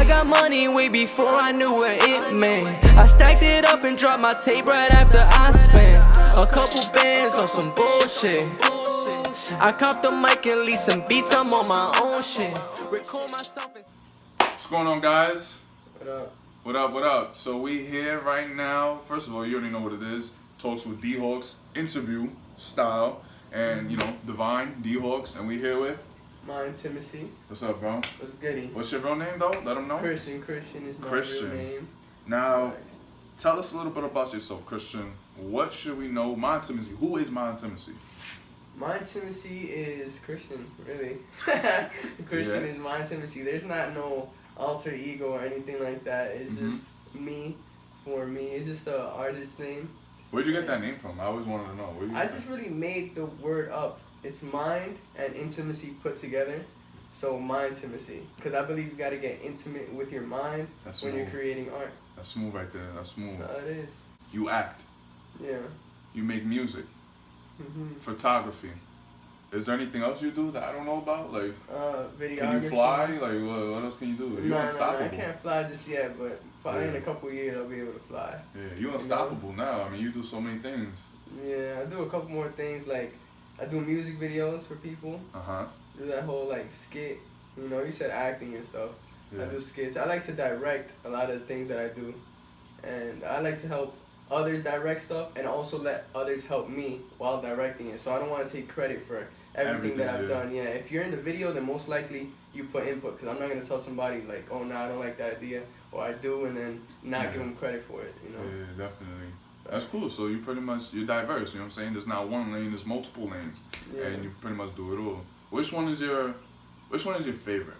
got money way before I knew what it meant. I stacked it up and dropped my tape right after I spent a couple bands on some bullshit. I copped the mic and leave some beats, I'm on my own shit. Record myself and... What's going on, guys? What up? What up, what up? So we here right now. First of all, you already know what it is. Talks with D-Hawks, interview style. And, you know, Divine, D-Hawks. And we here with... My intimacy. What's up, bro? What's goody? What's your real name, though? Let them know. Christian is my real name. Now, Nice. tell us a little bit about yourself, Christian. What should we know? My Intimacy. Who is My Intimacy? My intimacy is Christian, really. Christian is my intimacy. There's not no alter ego or anything like that. It's just me, for me. It's just the artist name. Where'd you get that name from? I always wanted to know. Where'd you I get just that? really made the word up. It's mind and intimacy put together. So my intimacy. Because I believe you got to get intimate with your mind That's when you're smooth. creating art. That's smooth right there. That's smooth. That's how it is. You act. Yeah. You make music. Mm-hmm. Photography. Is there anything else you do that I don't know about? Like, Videography. can you fly? Like, what else can you do? You're No, unstoppable. I can't fly just yet, but probably in a couple years I'll be able to fly. Yeah, you're unstoppable now. I mean, you do so many things. Yeah, I do a couple more things, like I do music videos for people. Do that whole like skit, you know, you said acting and stuff. Yeah. I do skits. I like to direct a lot of the things that I do. And I like to help others direct stuff and also let others help me while directing it. So I don't want to take credit for everything that I've done. Yeah, if you're in the video, then most likely you put input, because I'm not going to tell somebody like, oh, no, I don't like that idea, or I do, and then not give them credit for it, you know? Yeah, definitely. That's cool. So you pretty much, you're diverse, you know what I'm saying? There's not one lane, there's multiple lanes. Yeah. And you pretty much do it all. Which one is your favorite?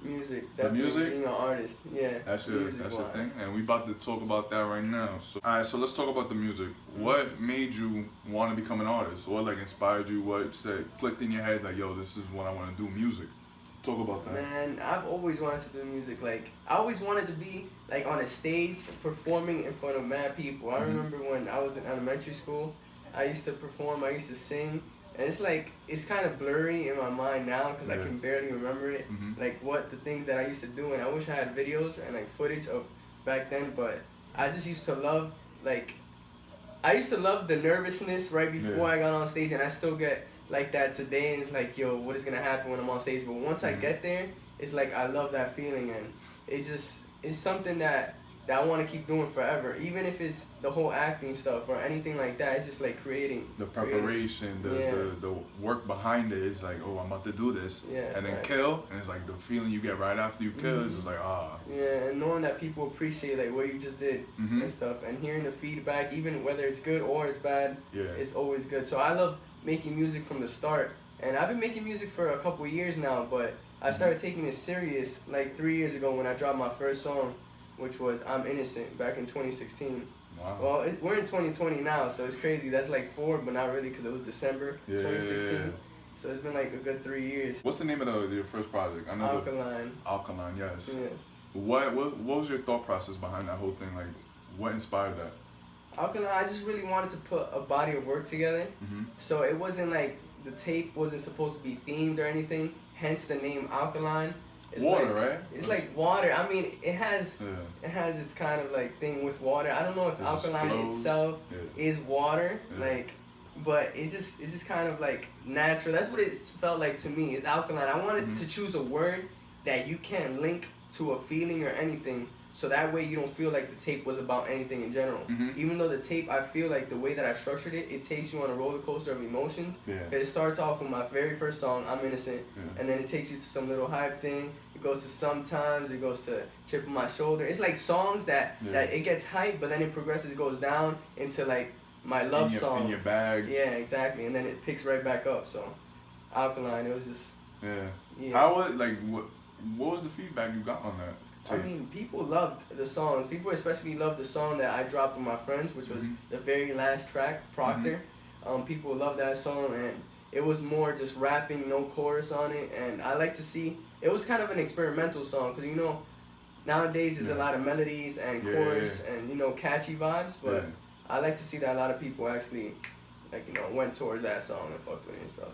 Music. The Definitely music? being an artist. Yeah. That's your thing, and we about to talk about that right now. So, all right, so let's talk about the music. What made you want to become an artist? What like inspired you? What clicked in your head like, yo, this is what I want to do? Music. Talk about that. Man, I've always wanted to do music. Like, I always wanted to be like on a stage performing in front of mad people. I remember when I was in elementary school, I used to perform. I used to sing. And it's like, it's kind of blurry in my mind now because I can barely remember it. Like what the things that I used to do, and I wish I had videos and like footage of back then, but I just used to love, like, I used to love the nervousness right before I got on stage, and I still get like that today, and it's like, yo, what is gonna happen when I'm on stage? But once I get there, it's like I love that feeling, and it's something that I want to keep doing forever, even if it's the whole acting stuff or anything like that. It's just like creating the preparation, the work behind it is like, oh, I'm about to do this, and then kill, and it's like the feeling you get right after you kill is just like, yeah, and knowing that people appreciate like what you just did and stuff, and hearing the feedback, even whether it's good or it's bad, it's always good. So I love making music from the start, and I've been making music for a couple years now, but I started taking it serious like 3 years ago when I dropped my first song, which was I'm Innocent, back in 2016. Wow. Well, we're in 2020 now, so it's crazy. That's like 4, but not really, because it was December 2016. Yeah. So it's been like a good 3 years. What's the name of your first project? I know Alkaline. Alkaline, yes. Yes. What was your thought process behind that whole thing? Like, what inspired that? Alkaline, I just really wanted to put a body of work together. So it wasn't like, the tape wasn't supposed to be themed or anything, hence the name Alkaline. It's water, like, right? It's like water. I mean, it has its kind of like thing with water. I don't know if alkaline itself is water, like, but it's just kind of like natural. That's what it felt like to me. It's alkaline. I wanted to choose a word that you can't link to a feeling or anything, so that way you don't feel like the tape was about anything in general. Even though the tape, I feel like the way that I structured it, it takes you on a roller coaster of emotions. It starts off with my very first song, I'm Innocent, and then it takes you to some little hype thing. It goes to Sometimes, it goes to Chip on My Shoulder. It's like songs that it gets hype, but then it progresses, it goes down into like my love songs. In your bag. Yeah, exactly, and then it picks right back up. So, Alkaline, it was just... How was, like, what was the feedback you got on that? I mean, people loved the songs. People especially loved the song that I dropped with my friends, which was the very last track, Proctor. People loved that song, and it was more just rapping, no chorus on it. And I like to see, it was kind of an experimental song, because, you know, nowadays there's a lot of melodies and chorus and, you know, catchy vibes. But I like to see that a lot of people actually, like, you know, went towards that song and fucked with it and stuff.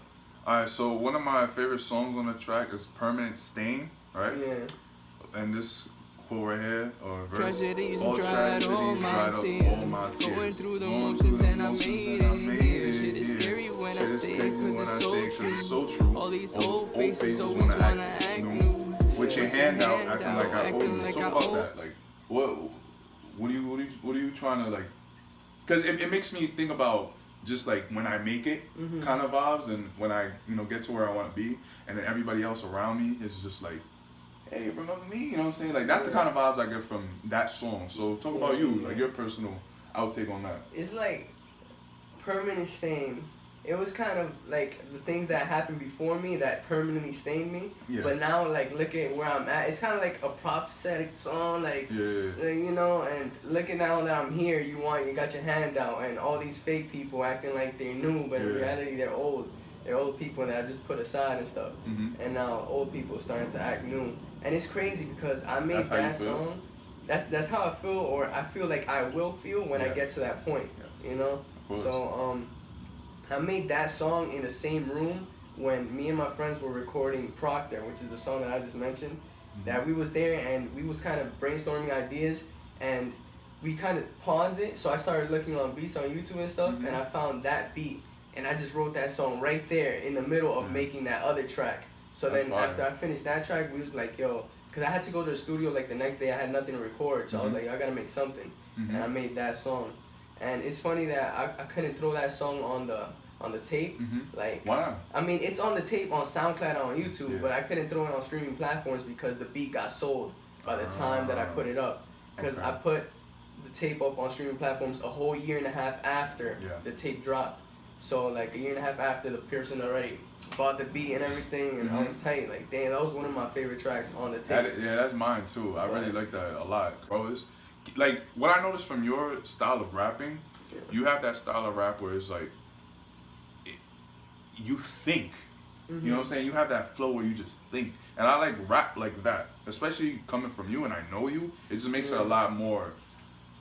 Alright, so one of my favorite songs on the track is Permanent Stain, right? Yeah. And this quote right here, or verse. Tragedies All dried tragedies all dried my up tears. all my tears. Going through the Going motions through the and I motions made and I it. made Yeah, it. shit is Yeah. scary when I Shit is say it, crazy cause when it's I so say it, 'cause true. it's so true. All these old faces always wanna wanna act act new. new. With your hand out, acting like I owe acting you. like Talk I about owe- that. Like, what are you trying to like? Because it makes me think about just like when I make it kind of vibes, and when I get to where I want to be, and then everybody else around me is just like, hey, remember me? You know what I'm saying? Like that's the kind of vibes I get from that song. So talk about you, like your personal outtake on that. It's like permanent stain. It was kind of like the things that happened before me that permanently stained me. Yeah. But now, like, look at where I'm at. It's kind of like a prophetic song, like, Yeah. you know. And looking now that I'm here, you got your hand out, and all these fake people acting like they're new, but in Yeah. reality they're old. They're old people that I just put aside and stuff. Mhm. And now old people starting to act new, and it's crazy because I made That's how you that feel? song. That's how I feel, or I feel like I will feel when I Yes. get to that point. Yes. You know. Of course. So I made that song in the same room when me and my friends were recording Proctor, which is the song that I just mentioned. That we was there and we was kind of brainstorming ideas, and we kind of paused it. So I started looking on beats on YouTube and stuff, and I found that beat, and I just wrote that song right there in the middle of making that other track. So That's then fire. after I finished that track, we was like, yo, because I had to go to the studio like the next day. I had nothing to record, so I was like, I gotta make something, and I made that song. And it's funny that I couldn't throw that song on the tape. Like, Why not? I mean, it's on the tape on SoundCloud and on YouTube, Yeah. but I couldn't throw it on streaming platforms because the beat got sold by the time that I put it up. Because Okay. I put the tape up on streaming platforms a whole year and a half after the tape dropped. So like a year and a half after the person already bought the beat and everything, and I was tight. Like, damn, that was one of my favorite tracks on the tape. That's mine too. I really like that a lot, bro. It's like what I noticed from your style of rapping. You have that style of rap where it's like you think. You know what I'm saying? You have that flow where you just think. And I like rap like that, especially coming from you, and I know you. It just makes it a lot more,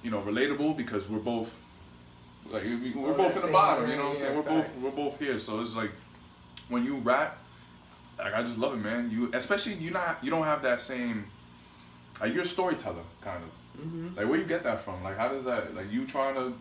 relatable, because we're both like we're both in the bottom. You know what I'm saying? We're both here. So it's like when you rap, like I just love it, man. You don't have that same, like, you're a storyteller kind of. Like, where you get that from? Like, how does that, like, you trying to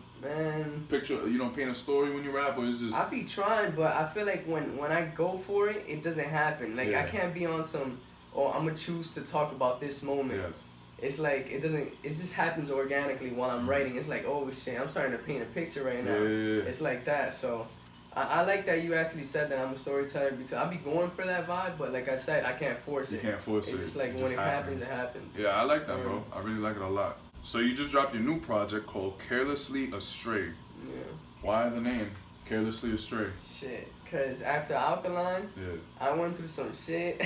picture, paint a story when you rap, or is just? I be trying, but I feel like when I go for it, it doesn't happen. Like, I can't be on some, I'm gonna choose to talk about this moment. Yes. It's like it just happens organically while I'm writing. It's like, oh shit, I'm starting to paint a picture right now. Yeah. It's like that. So I like that you actually said that I'm a storyteller, because I be going for that vibe, but like I said, I can't force it. You can't force it. It's just like when it happens, it happens. Yeah, I like that, bro. I really like it a lot. So you just dropped your new project called Carelessly Astray. Yeah. Why the name? Carelessly Astray. Shit, cause after Alkaline, Yeah. I went through some shit.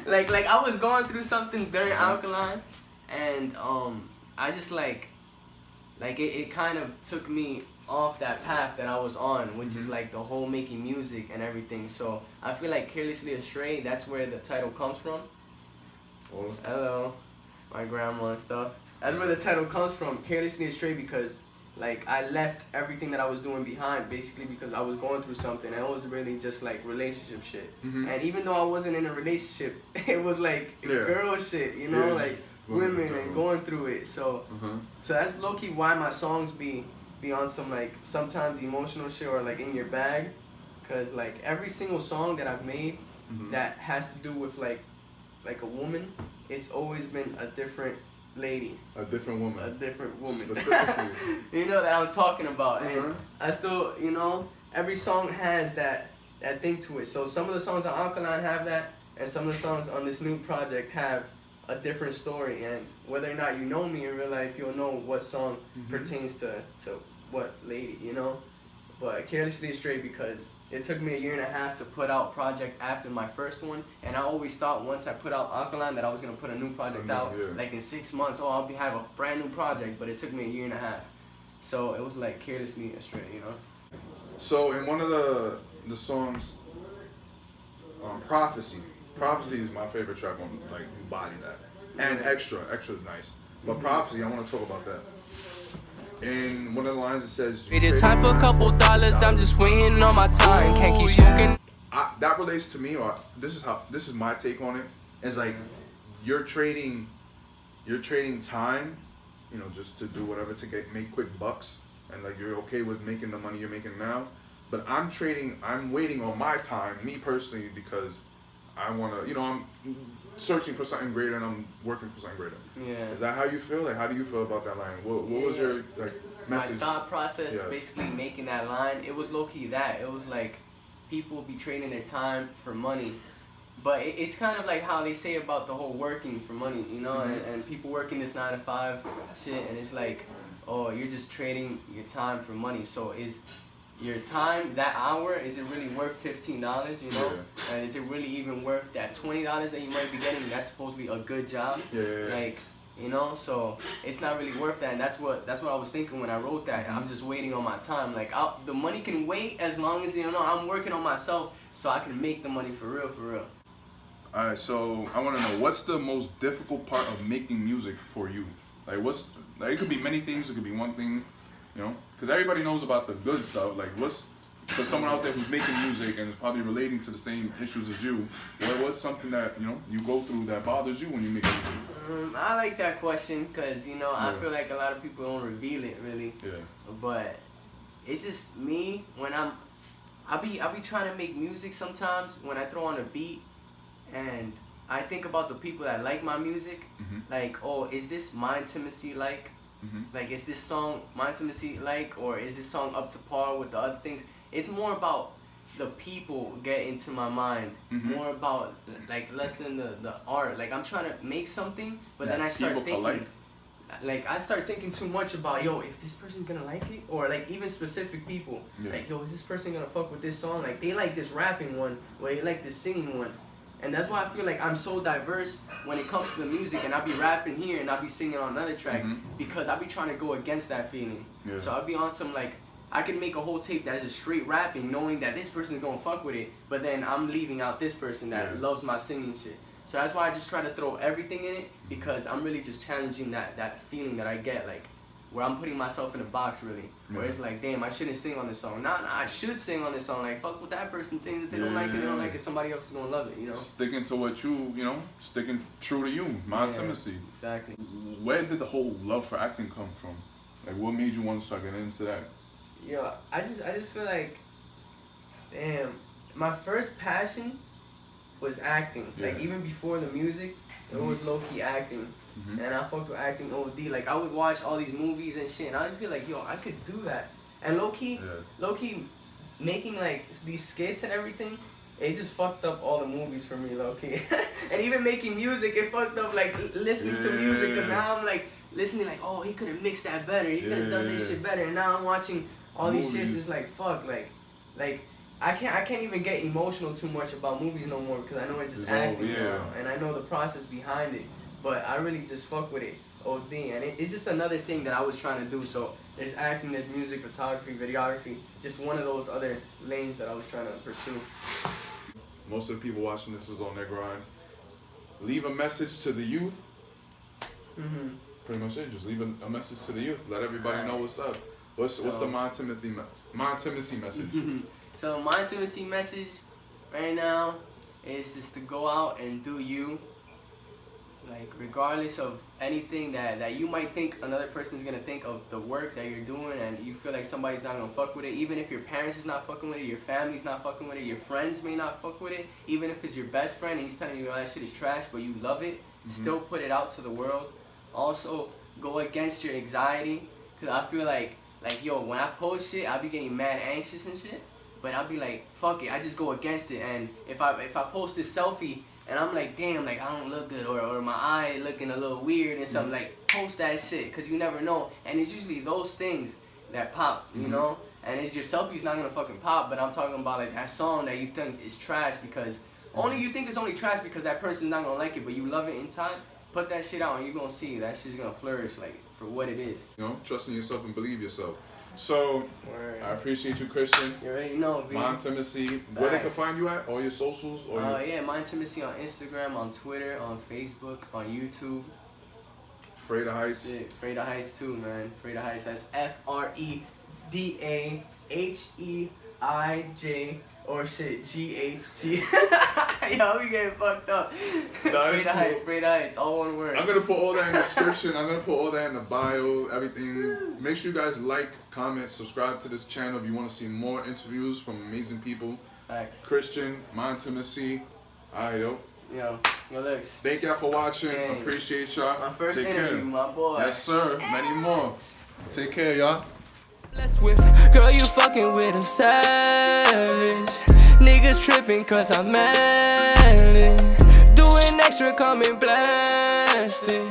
like I was going through something during Alkaline, and I just like it kind of took me off that path that I was on, which is like the whole making music and everything. So I feel like Carelessly Astray, that's where the title comes from. Oh. Hello, my grandma and stuff. That's where the title comes from, Carelessly Astray, because like I left everything that I was doing behind, basically because I was going through something, and it was really just like relationship shit. And even though I wasn't in a relationship, it was like girl shit, like women and going through it. So so that's low key why my songs be on some like sometimes emotional shit, or like in your bag, cause like every single song that I've made that has to do with like a woman, it's always been a different lady. A different woman. A different woman. Specifically. That I'm talking about. And I still, every song has that thing to it. So some of the songs on Alkaline have that, and some of the songs on this new project have a different story. And whether or not you know me in real life, you'll know what song pertains to what lady, But Carelessly Astray, because it took me a year and a half to put out project after my first one, and I always thought once I put out Alkaline that I was gonna put a new project out like in 6 months. Oh, I'll have a brand new project, but it took me a year and a half. So it was like Carelessly Astray, So in one of the songs, Prophecy is my favorite track on, like, you body that, and Extra is nice, but Prophecy, I want to talk about that. In one of the lines it says, It is time for a couple dollars, I'm just waiting on my time. Can't keep smoking. That relates to me, or this is my take on it. It's like you're trading you're trading time, you know, just to do whatever to make quick bucks, and like you're okay with making the money you're making now. But I'm waiting on my time, me personally, because I wanna, you know, I'm searching for something greater and I'm working for something greater. Yeah. Is that how you feel? Like, how do you feel about that line? What was your like message? My thought process, basically making that line, it was low key that. It was like people be trading their time for money. But it's kind of like how they say about the whole working for money, you know, and people working this 9 to 5 shit, and it's like, oh, you're just trading your time for money. So is your time, that hour, is it really worth $15, you know? Yeah. And is it really even worth that $20 that you might be getting? That's supposed to be a good job. Yeah. Like, you know, so it's not really worth that, and that's what I was thinking when I wrote that. I'm just waiting on my time. Like, the money can wait as long as, you know, I'm working on myself so I can make the money for real, for real. All right, so I want to know, what's the most difficult part of making music for you? Like, it could be many things. It could be one thing, you know, because everybody knows about the good stuff. Like, for someone out there who's making music and is probably relating to the same issues as you, what's something that, you know, you go through that bothers you when you make music? I like that question because, you know, I feel like a lot of people don't reveal it really. Yeah. But it's just me when I be trying to make music sometimes when I throw on a beat and I think about the people that like my music. Like, oh, is this my intimacy like? Like, is this song my intimacy like, or is this song up to par with the other things? It's more about the people get into my mind, more about like less than the art. Like, I'm trying to make something, but then I start thinking, like I start thinking too much about, yo, if this person's gonna like it, or like even specific people, like, yo, is this person gonna fuck with this song? Like, they like this rapping one, or they like this singing one. And that's why I feel like I'm so diverse when it comes to the music, and I'll be rapping here and I'll be singing on another track, because I'll be trying to go against that feeling. So I'll be on some, like, I can make a whole tape that is just straight rapping, knowing that this person's gonna fuck with it, but then I'm leaving out this person that loves my singing shit. So that's why I just try to throw everything in it, because I'm really just challenging that feeling that I get, like, where I'm putting myself in a box, really. Where it's like, damn, I shouldn't sing on this song. Nah, I should sing on this song. Like, fuck what that person thinks. If they don't like it, they don't like it. Somebody else is gonna love it, you know? Sticking to what you know, sticking true to you, my intimacy. Exactly. Where did the whole love for acting come from? Like, what made you want to start getting into that? Yo, I just feel like, damn, my first passion was acting. Like, even before the music, it was low-key acting. And I fucked with acting OD. Like, I would watch all these movies and shit, and I would feel like, yo, I could do that. And low-key, making, like, these skits and everything, it just fucked up all the movies for me, low-key. And even making music, it fucked up, like, listening to music, because now I'm, like, listening, like, oh, he could have mixed that better. He could have done this shit better. And now I'm watching all these shits, it's like, fuck, like, I can't even get emotional too much about movies no more, because I know it's just acting now, and I know the process behind it. But I really just fuck with it, OD, and it's just another thing that I was trying to do. So there's acting, there's music, photography, videography, just one of those other lanes that I was trying to pursue. Most of the people watching this is on their grind. Leave a message to the youth. Pretty much it. Just leave a message to the youth. Let everybody know what's up. What's the my intimacy message? So my intimacy message right now is just to go out and do you. Like, regardless of anything that you might think another person's gonna think of the work that you're doing, and you feel like somebody's not gonna fuck with it, even if your parents is not fucking with it, your family's not fucking with it, your friends may not fuck with it, even if it's your best friend and he's telling you, oh, that shit is trash, but you love it, still put it out to the world. Also, go against your anxiety, because I feel like, yo, when I post shit, I'll be getting mad anxious and shit, but I'll be like, fuck it, I just go against it. And if I post this selfie, and I'm like, damn, like, I don't look good, or my eye looking a little weird and something, like, post that shit, because you never know. And it's usually those things that pop, you know? And it's your selfie's not gonna fucking pop, but I'm talking about, like, that song that you think is trash because, you think it's only trash because that person's not gonna like it, but you love it in time. Put that shit out and you're gonna see that shit's gonna flourish, like, for what it is. You know, trust in yourself and believe yourself. So, I appreciate you, Christian. You already know, B. My Intimacy. Where they can find you at? All your socials? Or yeah, My Intimacy on Instagram, on Twitter, on Facebook, on YouTube. Freda Heights. Shit, Freda Heights too, man. Freda Heights, that's FREDAHEIJ, or shit, GHT. Yo, we getting fucked up. Spray the heights, spray the heights, all one word. I'm gonna put all that in the description. I'm gonna put all that in the bio, everything. Make sure you guys like, comment, subscribe to this channel if you want to see more interviews from amazing people. Thanks. Christian, my intimacy. Alright, yo. Yo, Lex. Thank y'all for watching. Dang. Appreciate y'all. My first Take interview, care. my boy. Yes, sir. Many more. Take care, y'all. With girl, you fucking with a savage. Niggas tripping cause I'm manly. Doing extra, coming blasted.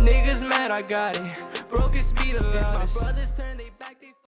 Niggas mad, I got it. Broke his speed a lot. My brothers turn they